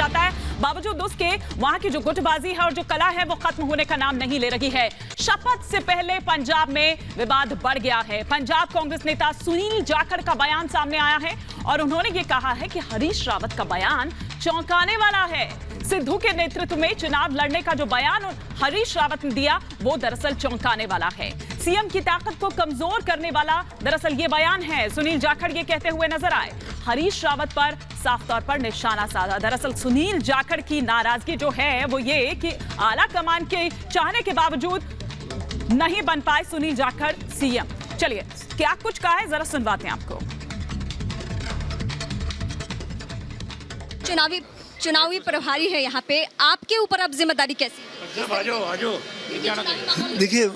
जाता है, बावजूद उसके वहां की जो गुटबाजी है और जो कला है वो खत्म होने का नाम नहीं ले रही है। शपथ से पहले पंजाब में विवाद बढ़ गया है। पंजाब कांग्रेस नेता सुनील जाखड़ का बयान सामने आया है और उन्होंने ये कहा है कि हरीश रावत का बयान चौंकाने वाला है। सिद्धू के नेतृत्व में चुनाव लड़ने का जो बयान हरीश रावत ने दिया वो दरअसल चौंकाने वाला है। सीएम की ताकत को कमजोर करने वाला दरअसल ये बयान है। सुनील जाखड़ ये कहते हुए नजर आए, हरीश रावत पर साफ तौर पर निशाना साधा। दरअसल सुनील जाखड़ की नाराजगी जो है वो ये कि आला कमान के चाहने के बावजूद नहीं बन पाए सुनील जाखड़ सीएम। चलिए क्या कुछ कहा है जरा सुनवाते हैं आपको। चुनावी प्रभारी है यहाँ पे, आपके ऊपर अब जिम्मेदारी कैसी? देखिए,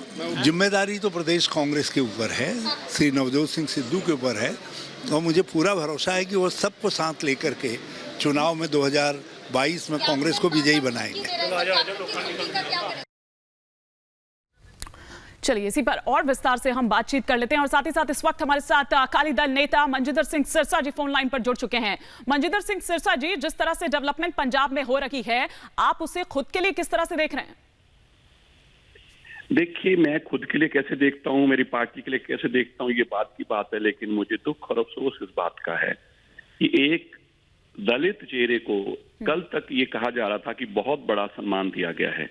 जिम्मेदारी तो प्रदेश कांग्रेस के ऊपर है, श्री नवजोत सिंह सिद्धू के ऊपर है और मुझे पूरा भरोसा है कि वो सबको साथ लेकर के चुनाव में 2022 में कांग्रेस को विजयी बनाएंगे। चलिए इसी पर और विस्तार से हम बातचीत कर लेते हैं और साथ ही साथ इस वक्त हमारे साथ अकाली दल नेता मंजिंदर सिंह सिरसा जी फोन लाइन पर जुड़ चुके हैं। मंजिंदर सिंह सिरसा जी, जिस तरह से डेवलपमेंट पंजाब में हो रही है, आप उसे खुद के लिए किस तरह से देख रहे हैं? देखिए, मैं खुद के लिए कैसे देखता हूं, मेरी पार्टी के लिए कैसे देखता हूं, ये बात की बात है, लेकिन मुझे दुख और अफसोस इस बात का है कि एक दलित चेहरे को कल तक ये कहा जा रहा था कि बहुत बड़ा सम्मान दिया गया है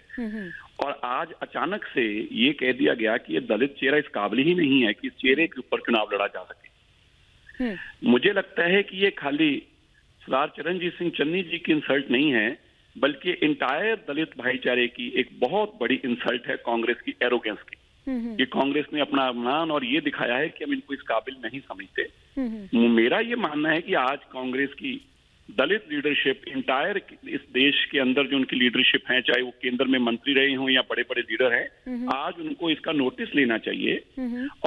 और आज अचानक से ये कह दिया गया कि ये दलित चेहरा इस काबिल ही नहीं है कि इस चेहरे के ऊपर चुनाव लड़ा जा सके। मुझे लगता है कि ये खाली सरदार चरणजीत सिंह चन्नी जी की इंसल्ट नहीं है, बल्कि इंटायर दलित भाईचारे की एक बहुत बड़ी इंसल्ट है कांग्रेस की एरोगेंस की। कि कांग्रेस ने अपना अभिमान और ये दिखाया है कि हम इनको इस काबिल नहीं समझते। मेरा ये मानना है कि आज कांग्रेस की दलित लीडरशिप इंटायर इस देश के अंदर जो उनकी लीडरशिप है, चाहे वो केंद्र में मंत्री रहे हों या बड़े बड़े लीडर हैं, आज उनको इसका नोटिस लेना चाहिए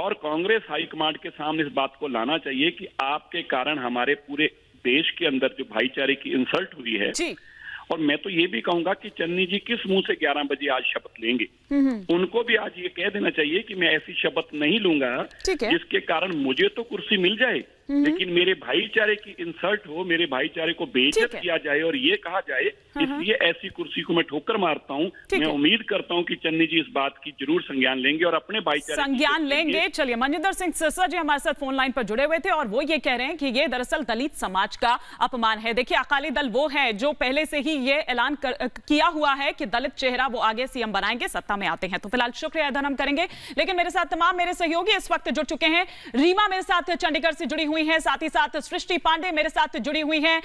और कांग्रेस हाईकमांड के सामने इस बात को लाना चाहिए कि आपके कारण हमारे पूरे देश के अंदर जो भाईचारे की इंसल्ट हुई है। और मैं तो ये भी कहूंगा कि चन्नी जी किस मुंह से 11 बजे आज शपथ लेंगे, उनको भी आज ये कह देना चाहिए कि मैं ऐसी शपथ नहीं लूंगा जिसके कारण मुझे तो कुर्सी मिल जाए लेकिन मेरे भाईचारे की इंसल्ट हो, मेरे भाईचारे को बेइज्जत किया जाए और ये कहा जाए इसलिए ऐसी कुर्सी को मैं ठोकर मारता हूं। मैं उम्मीद करता हूं कि चन्नी जी इस बात की जरूर संज्ञान लेंगे और अपने भाईचारे संज्ञान लेंगे। चलिए, मंजिंदर सिंह सिरसा जी हमारे साथ फोन लाइन पर जुड़े हुए थे और वो ये कह रहे हैं कि ये दरअसल दलित समाज का अपमान है। देखिए, अकाली दल वो है जो पहले से ही ये ऐलान किया हुआ है कि दलित चेहरा वो आगे सीएम बनाएंगे, सत्ता में आते हैं। तो फिलहाल शुक्रिया अदा हम करेंगे, लेकिन मेरे साथ तमाम मेरे सहयोगी इस वक्त जुड़ चुके हैं। रीमा मेरे साथ चंडीगढ़ से जुड़ी हुई है, साथ ही साथ सृष्टि पांडे मेरे साथ जुड़ी हुई हैं,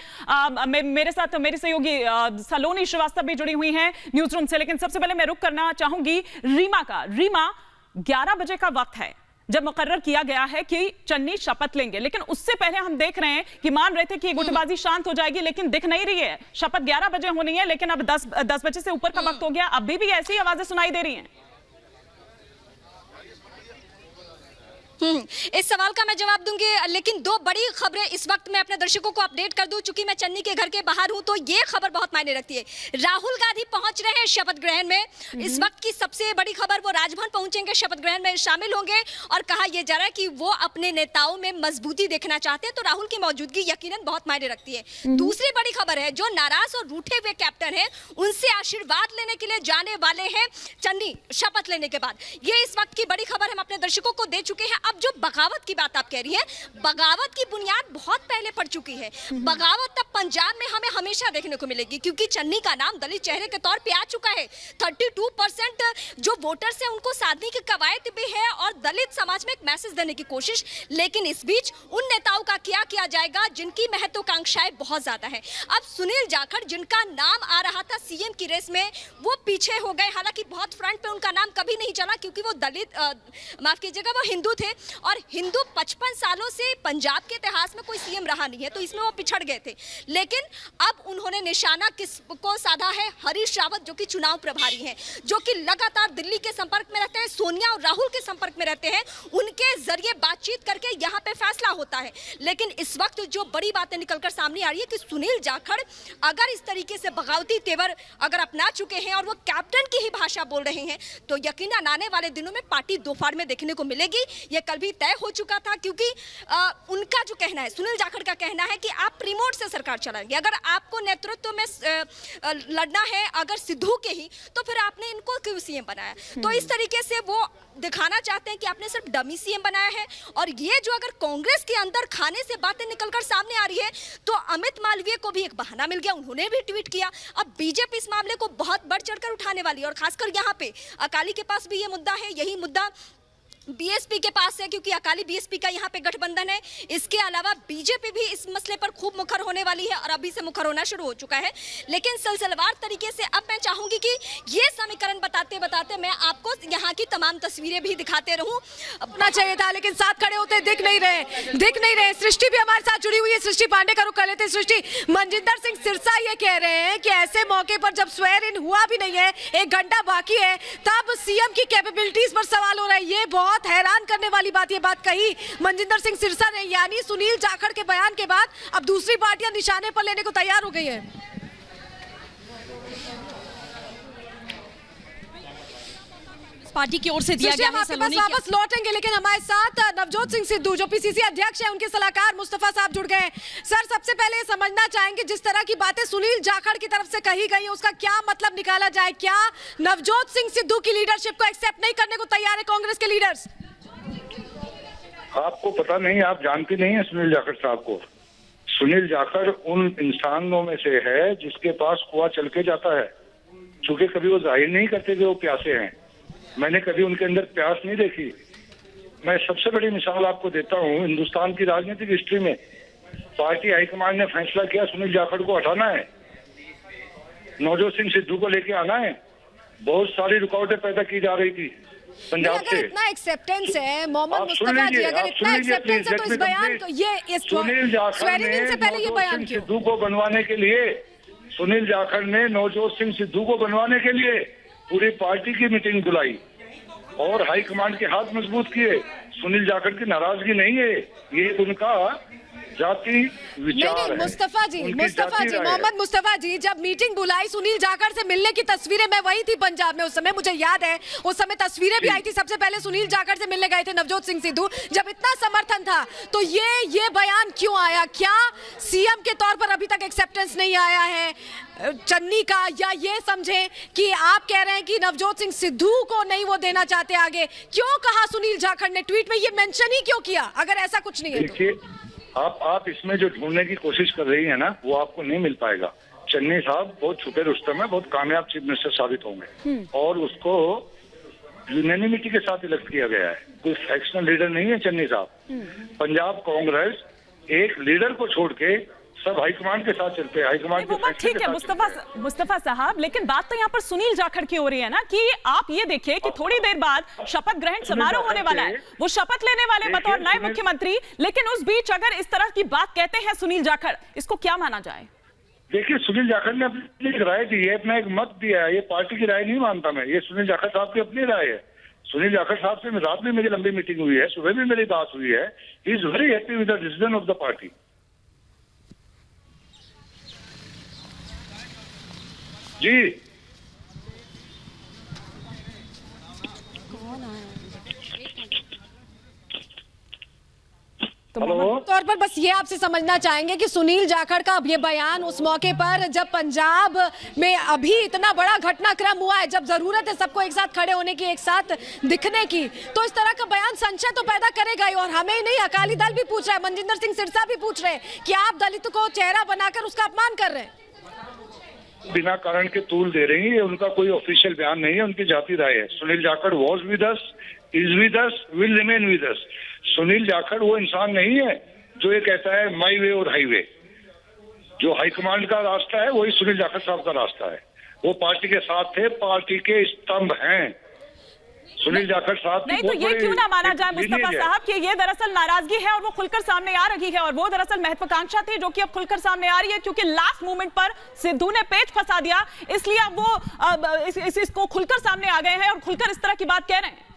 मेरे साथ मेरी सहयोगी सलोनी श्रीवास्तव भी जुड़ी हुई हैं न्यूज रूम से। लेकिन सबसे पहले मैं रुक करना चाहूंगी रीमा का। रीमा, 11 बजे का वक्त है जब मुकर्रर किया गया है कि चन्नी शपथ लेंगे, लेकिन उससे पहले हम देख रहे हैं कि मान रहे थे कि गुटबाजी शांत हो जाएगी, लेकिन दिख नहीं रही है। शपथ 11 बजे होनी है, लेकिन अब 10 बजे से ऊपर का वक्त हो गया, अभी भी ऐसी आवाजें सुनाई दे रही हैं। इस सवाल का मैं जवाब दूंगी, लेकिन दो बड़ी खबरें इस वक्त मैं अपने दर्शकों को अपडेट कर दूं। चूंकि मैं चन्नी के घर के बाहर हूं तो ये खबर बहुत मायने रखती है। राहुल गांधी पहुंच रहे हैं शपथ ग्रहण में। इस वक्त की सबसे बड़ी खबर, वो राजभवन पहुंचेंगे, शपथ ग्रहण में शामिल होंगे और कहा यह जा रहा है कि वो अपने नेताओं में मजबूती देखना चाहते हैं, तो राहुल की मौजूदगी यकीनन बहुत मायने रखती है। दूसरी बड़ी खबर है, जो नाराज और रूठे हुए कैप्टन है उनसे आशीर्वाद लेने के लिए जाने वाले हैं चन्नी शपथ लेने के बाद। ये इस वक्त की बड़ी खबर हम अपने दर्शकों को दे चुके हैं। अब जो बगावत की बात आप कह रही हैं, बगावत की बुनियाद बहुत पहले पड़ चुकी है। बगावत तब पंजाब में हमें हमेशा देखने को मिलेगी, क्योंकि चन्नी का नाम दलित चेहरे के तौर पे आ चुका है। 32% जो वोटर्स हैं उनको साधने की कवायद भी है और दलित समाज में एक मैसेज देने की कोशिश। लेकिन इस बीच उन नेताओं का क्या किया जाएगा जिनकी महत्वाकांक्षाएं बहुत ज्यादा है। अब सुनील जाखड़, जिनका नाम आ रहा था सीएम की रेस में, वो पीछे हो गए। हालांकि बहुत फ्रंट पे उनका नाम कभी नहीं चला, क्योंकि वो दलित माफ कीजिएगा, वो हिंदू थे और हिंदू 55 सालों से पंजाब के इतिहास में कोई सीएम रहा नहीं है, तो इसमें वो पिछड़ गए थे। लेकिन अब उन्होंने निशाना किसको साधा है? हरीश रावत, जो कि चुनाव प्रभारी हैं, जो कि लगातार दिल्ली के संपर्क में रहते हैं, सोनिया और राहुल के संपर्क में रहते हैं, उनके जरिए बातचीत करके यहाँ पे फैसला होता है। लेकिन इस वक्त जो बड़ी बातें निकलकर सामने आ रही है कि सुनील जाखड़ अगर इस तरीके से बगावती तेवर अगर अपना चुके हैं और वो कैप्टन की ही भाषा बोल रहे हैं, तो यकीनन आने वाले दिनों में पार्टी दोफाड़ में देखने को मिलेगी। ये कल भी तय हो चुका था, क्योंकि उनका जो कहना है, सुनील जाखड़ का कहना है कि आप रिमोट से सरकार चलाएंगे। अगर आपको नेतृत्व में लड़ना है अगर सिद्धू के ही, तो फिर आपने इनको क्यों सीएम बनाया? तो इस तरीके से वो दिखाना चाहते हैं कि आपने सिर्फ डमी सीएम बनाया है। और ये जो अगर कांग्रेस के अंदर खाने से बातें निकलकर सामने आ रही है, तो अमित मालवीय को भी एक बहाना मिल गया, उन्होंने भी ट्वीट किया। अब बीजेपी इस मामले को बहुत बढ़ चढ़कर उठाने वाली है, और खासकर यहाँ पे अकाली के पास भी ये मुद्दा है, यही मुद्दा बीएसपी के पास है, क्योंकि अकाली बीएसपी का यहाँ पे गठबंधन है। इसके अलावा बीजेपी भी इस मसले पर खूब मुखर होने वाली है, और अभी से मुखर होना शुरू हो चुका है। लेकिन सिलसिलेवार तरीके से अब मैं चाहूंगी कि ये समीकरण बताते बताते मैं आपको यहाँ की तमाम तस्वीरें भी दिखाते रहूं। अपना चाहिए था, लेकिन साथ खड़े होते दिख नहीं रहे। सृष्टि भी हमारे साथ जुड़ी हुई है। सृष्टि पांडे का रुख कर लेते। सृष्टि, मनजिंदर सिंह सिरसा ये कह रहे हैं कि ऐसे मौके पर जब स्वेर इन हुआ भी नहीं है, 1 घंटा बाकी है, तब सीएम की कैपेबिलिटीज पर सवाल हो रहा है। ये बहुत हैरान करने वाली बात, ये बात कही मनजिंदर सिंह सिरसा ने, यानी सुनील जाखड़ के बयान के बाद अब दूसरी पार्टियां निशाने पर लेने को तैयार हो गई है। पार्टी की ओर से दिया गया है। सलोनी वापस लौटेंगे, लेकिन हमारे साथ नवजोत सिंह सिद्धू जो पीसीसी अध्यक्ष हैं, उनके सलाहकार मुस्तफा साहब जुड़ गए। सर, सबसे पहले समझना चाहेंगे, जिस तरह की बातें सुनील जाखड़ की तरफ से कही गई हैं, उसका क्या मतलब निकाला जाए? क्या नवजोत सिंह सिद्धू की लीडरशिप को एक्सेप्ट नहीं करने को तैयार है कांग्रेस के लीडर्स? आपको पता नहीं, आप जानती नहीं है सुनील जाखड़ साहब को। सुनील जाखड़ उन इंसानों में से है जिसके पास कुआं चल के जाता है, चूंकि कभी वो जाहिर नहीं करते कि वो प्यासे हैं। मैंने कभी उनके अंदर प्यास नहीं देखी। मैं सबसे बड़ी मिसाल आपको देता हूँ, हिंदुस्तान की राजनीतिक हिस्ट्री में पार्टी हाईकमान ने फैसला किया सुनील जाखड़ को हटाना है, नवजोत सिंह सिद्धू को लेके आना है। बहुत सारी रुकावटें पैदा की जा रही थी पंजाब से। अगर इतना एक्सेप्टेंस है मोहम्मद मुस्तफा जी, अगर इतना एक्सेप्टेंस है, तो इस बयान को, ये सुनील जाखड़ ने नवजोत सिंह सिद्धू को बनवाने के लिए, सुनील जाखड़ ने नवजोत सिंह सिद्धू को बनवाने के लिए पूरी पार्टी की मीटिंग बुलाई और हाईकमांड के हाथ मजबूत किए। सुनील जाखड़ की नाराजगी नहीं है, ये उनका जाति विचार है। मुस्तफा जी, मोहम्मद मुस्तफा जी, जब मीटिंग बुलाई सुनील जाखड़ से मिलने की तस्वीरें, मैं वही थी पंजाब में उस समय, मुझे याद है, उस समय तस्वीरें भी आई थी। सबसे पहले सुनील जाखड़ से मिलने गए थे नवजोत सिंह सिद्धू। जब इतना समर्थन था, तो ये बयान क्यों आया? क्या सीएम के तौर पर अभी तक एक्सेप्टेंस नहीं आया है चन्नी का, या ये समझे कि आप कह रहे हैं कि नवजोत सिंह सिद्धू को नहीं वो देना चाहते आगे? क्यों कहा सुनील जाखड़ ने ट्वीट में, ये मेंशन ही क्यों किया, अगर ऐसा कुछ नहीं है तो? देखिए, आप इसमें जो ढूंढने की कोशिश कर रही है ना, वो आपको नहीं मिल पाएगा। चन्नी साहब बहुत छुपे रुस्तम है, बहुत कामयाब चीफ मिनिस्टर साबित होंगे, और उसको यूनानिमिटी के साथ इलेक्ट किया गया है। कोई फैक्शनल लीडर नहीं है चन्नी साहब। पंजाब कांग्रेस एक लीडर को छोड़ के सब हाईकमांड के साथ चलते हैं, हाईकमांड के फैसले ठीक है मुस्तफा साहब, लेकिन बात तो यहाँ पर सुनील जाखड़ की हो रही है ना, कि आप ये देखिए कि थोड़ी देर बाद शपथ ग्रहण समारोह होने वाला है, वो शपथ लेने वाले बतौर नए मुख्यमंत्री, लेकिन उस बीच अगर इस तरह की बात कहते हैं सुनील जाखड़, इसको क्या माना जाए? देखिए, सुनील जाखड़ ने अपनी एक राय दी है, अपना एक मत दिया है। ये पार्टी की राय नहीं मानता मैं, ये सुनील जाखड़ साहब की अपनी राय है। सुनील जाखड़ साहब से रात में मेरी लंबी मीटिंग हुई है, सुबह भी मेरी बात हुई है। He is very happy with the decision of the party. जी, तौर पर बस ये आपसे समझना चाहेंगे कि सुनील जाखड़ का अब ये बयान उस मौके पर, जब पंजाब में अभी इतना बड़ा घटनाक्रम हुआ है, जब जरूरत है सबको एक साथ खड़े होने की, एक साथ दिखने की, तो इस तरह का बयान संशय तो पैदा करेगा ही। और हमें ही नहीं, अकाली दल भी पूछ रहा है, मनजिंदर सिंह सिरसा भी पूछ रहे हैं कि आप दलित को चेहरा बनाकर उसका अपमान कर रहे हैं। बिना कारण के तूल दे रही है, उनका कोई ऑफिशियल बयान नहीं है, उनकी जाती राय है। Sunil Jakhar was with us, is with us, will remain with us. Sunil Jakhar वो इंसान नहीं है जो ये कहता है माई वे और हाईवे। जो हाईकमांड का रास्ता है वही सुनील जाखड़ साहब का रास्ता है। वो पार्टी के साथ थे, पार्टी के स्तंभ हैं सुनील जाखड़ साहब। नहीं तो ये क्यों ना माना जाए मुस्तफा साहब कि ये दरअसल नाराजगी है और वो खुलकर सामने आ रही है, और वो दरअसल महत्वाकांक्षा थी जो कि अब खुलकर सामने आ रही है, क्योंकि लास्ट मोमेंट पर सिद्धू ने पेच फंसा दिया, इसलिए अब वो इसको खुलकर सामने आ गए हैं और खुलकर इस तरह की बात कह रहे हैं।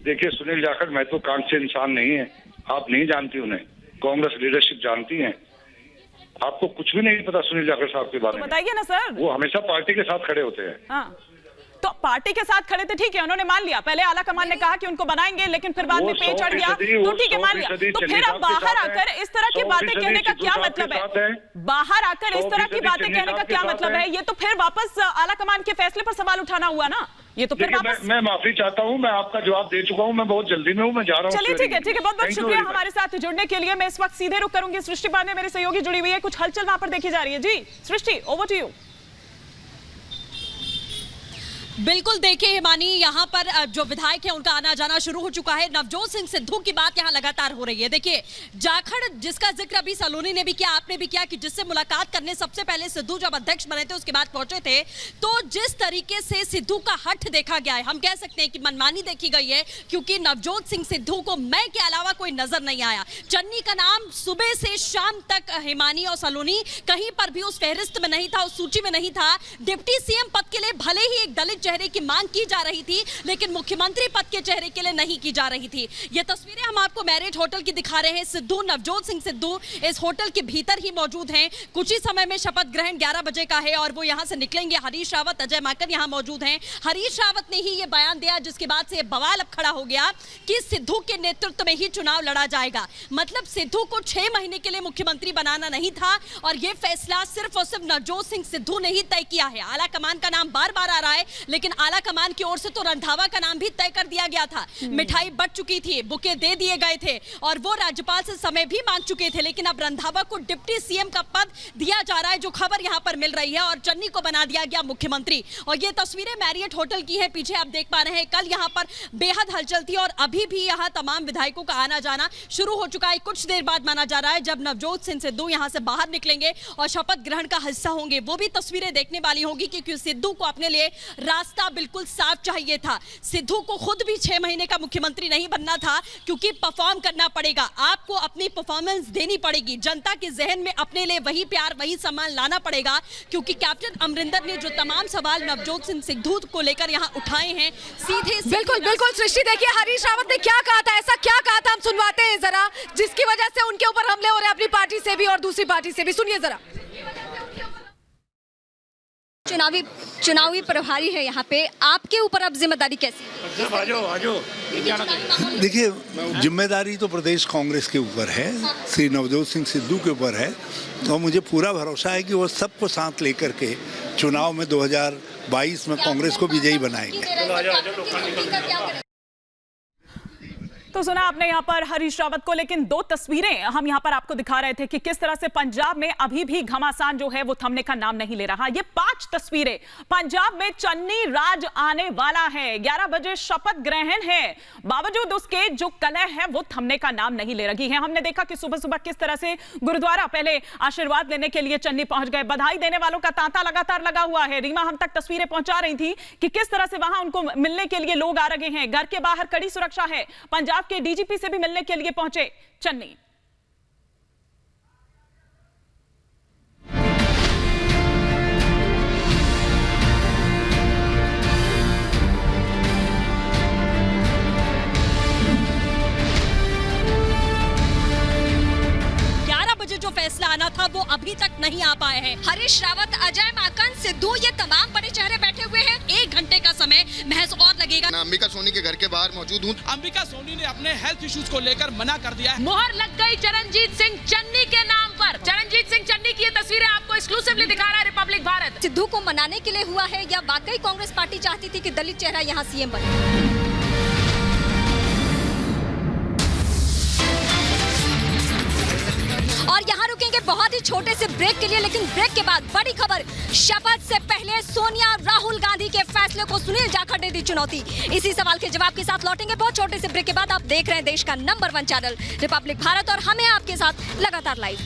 देखिए, सुनील जाखड़ महत्वाकांक्षी इंसान नहीं है, आप नहीं जानती उन्हें, कांग्रेस लीडरशिप जानती है। आपको कुछ भी नहीं पता सुनील जाखड़ साहब के बारे में। बताइए ना सर। वो हमेशा पार्टी के साथ खड़े होते हैं। हाँ। तो पार्टी के साथ खड़े थे, ठीक है, उन्होंने मान लिया, पहले आला कमान ने कहा कि उनको बनाएंगे, लेकिन फिर बाद में पे चढ़ गया, तो ठीक है मान लिया। तो फिर अब बाहर आकर इस तरह की बातें कहने का क्या मतलब है? बाहर आकर इस तरह की बातें कहने का क्या मतलब है? ये तो फिर वापस आला कमान के फैसले पर सवाल उठाना हुआ ना। ये तो फिर वापस मैं माफी चाहता हूं, मैं आपका जवाब दे चुका हूं, मैं बहुत जल्दी में हूं, मैं जा रहा हूं। चलिए ठीक है, ठीक है, बहुत बहुत शुक्रिया हमारे साथ जुड़ने के लिए। मैं इस वक्त सीधे रुक करूंगी, सृष्टि पांडे मेरी सहयोगी जुड़ी हुई है, कुछ हलचल वहां पर देखी जा रही है। जी सृष्टि, ओवर टू यू। बिल्कुल, देखिए हिमानी, यहाँ पर जो विधायक है उनका आना जाना शुरू हो चुका है। नवजोत सिंह सिद्धू की बात यहाँ लगातार हो रही है। देखिए जाखड़ जिसका जिक्र अभी सलोनी ने भी किया, आपने भी किया, कि जिससे मुलाकात करने सबसे पहले सिद्धू जब अध्यक्ष बने थे उसके बाद पहुंचे थे, तो जिस तरीके से सिद्धू का हठ देखा गया है, हम कह सकते हैं कि मनमानी देखी गई है, क्योंकि नवजोत सिंह सिद्धू को मैं के अलावा कोई नजर नहीं आया। चन्नी का नाम सुबह से शाम तक हिमानी और सलोनी कहीं पर भी उस फहरिस्त में नहीं था, उस सूची में नहीं था। डिप्टी सीएम पद के लिए भले ही एक दलित चेहरे की मांग की जा रही थी, लेकिन मुख्यमंत्री पद के चेहरे के लिए नहीं की जा रही थी। ये तस्वीरें हम आपको मैरिट होटल की दिखा रहे हैं। सिद्धू, नवजोत सिंह सिद्धू इस होटल के भीतर ही मौजूद हैं। कुछ ही समय में शपथ ग्रहण 11 बजे का है और वो यहां से निकलेंगे। हरीश रावत, अजय माकन यहां मौजूद हैं। हरीश रावत ने ही ये बयान दिया, जिसके बाद से बवाल अब खड़ा हो गया कि सिद्धू के नेतृत्व में ही चुनाव लड़ा जाएगा। मतलब सिद्धू को 6 महीने के लिए मुख्यमंत्री बनाना नहीं था, और ये फैसला सिर्फ और सिर्फ नवजोत सिंह सिद्धू ने ही तय किया है। आला कमान का नाम बार बार आ रहा है, लेकिन आला कमान की ओर से तो रंधावा का नाम भी तय कर दिया गया था। मिठाई बट चुकी थी, बुके दे दिए गए थे, और वो राज्यपाल से समय भी मांग चुके थे, लेकिन अब रंधावा को डिप्टी सीएम का पद दिया जा रहा है, जो खबर यहां पर मिल रही है, और चन्नी को बना दिया गया मुख्यमंत्री। और ये तस्वीरें मैरियट होटल की है, पीछे आप देख पा रहे हैं। कल यहां पर बेहद हलचल थी, और अभी भी यहां तमाम विधायकों का आना जाना शुरू हो चुका है। कुछ देर बाद माना जा रहा है जब नवजोत सिंह सिद्धू यहां से बाहर निकलेंगे और शपथ ग्रहण का हिस्सा होंगे। वो भी तस्वीरें देखने वाली होंगी, क्योंकि सिद्धू को अपने लिए रास्ता बिल्कुल साफ चाहिए था। सिद्धू को खुद भी 6 महीने का मुख्यमंत्री नहीं बनना था, क्योंकि परफॉर्म करना पड़ेगा, आपको अपनी परफॉर्मेंस देनी पड़ेगी, जनता के जहन में अपने लिए वही प्यार वही सम्मान लाना पड़ेगा। क्योंकि कैप्टन अमरिंदर ने जो तमाम सवाल नवजोत सिंह सिद्धू को लेकर यहाँ उठाए हैं, सीधे बिल्कुल बिल्कुल सृष्टि, देखिए हरीश रावत ने क्या कहा था, ऐसा क्या कहा था, हम सुनवाते हैं जरा, जिसकी वजह से उनके ऊपर हमले हो रहे हैं, अपनी पार्टी से भी और दूसरी पार्टी से भी। सुनिए जरा। चुनावी प्रभारी है यहाँ पे, आपके ऊपर अब जिम्मेदारी कैसी? देखिए, जिम्मेदारी तो प्रदेश कांग्रेस के ऊपर है, श्री नवजोत सिंह सिद्धू के ऊपर है, और मुझे पूरा भरोसा है कि वो सबको साथ लेकर के चुनाव में 2022 में कांग्रेस को विजयी बनाएंगे। तो सुना आपने यहाँ पर हरीश रावत को, लेकिन 2 तस्वीरें हम यहाँ पर आपको दिखा रहे थे कि किस तरह से पंजाब में अभी भी घमासान जो है वो थमने का नाम नहीं ले रहा। ये 5 तस्वीरें, पंजाब में चन्नी राज आने वाला है, 11 बजे शपथ ग्रहण है, बावजूद उसके जो कलह है वो थमने का नाम नहीं ले रही है। हमने देखा कि सुबह सुबह किस तरह से गुरुद्वारा पहले आशीर्वाद लेने के लिए चन्नी पहुंच गए, बधाई देने वालों का तांता लगातार लगा हुआ है। रीमा हम तक तस्वीरें पहुंचा रही थी कि किस तरह से वहां उनको मिलने के लिए लोग आ रहे हैं, घर के बाहर कड़ी सुरक्षा है, पंजाब के डीजीपी से भी मिलने के लिए पहुंचे चन्नी। जो फैसला आना था वो अभी तक नहीं आ पाए हैं। हरीश रावत, अजय माकन, सिद्धू, ये तमाम बड़े चेहरे बैठे हुए हैं। 1 घंटे का समय महज और लगेगा। मैं अंबिका सोनी के घर के बाहर मौजूद हूँ। अंबिका सोनी ने अपने हेल्थ इश्यूज को लेकर मना कर दिया है। मुहर लग गई चरणजीत सिंह चन्नी के नाम पर। चरणजीत सिंह चन्नी की ये तस्वीरें आपको एक्सक्लूसिवली दिखा रहा है रिपब्लिक भारत। सिद्धू को मनाने के लिए हुआ है, या वाकई कांग्रेस पार्टी चाहती थी कि दलित चेहरा यहाँ सीएम बने? और यहाँ रुकेंगे बहुत ही छोटे से ब्रेक के लिए, लेकिन ब्रेक के बाद बड़ी खबर, शपथ से पहले सोनिया राहुल गांधी के फैसले को सुनील जाखड़ ने दी चुनौती। इसी सवाल के जवाब के साथ लौटेंगे बहुत छोटे से ब्रेक के बाद। आप देख रहे हैं देश का नंबर 1 चैनल रिपब्लिक भारत, और हमें आपके साथ लगातार लाइव।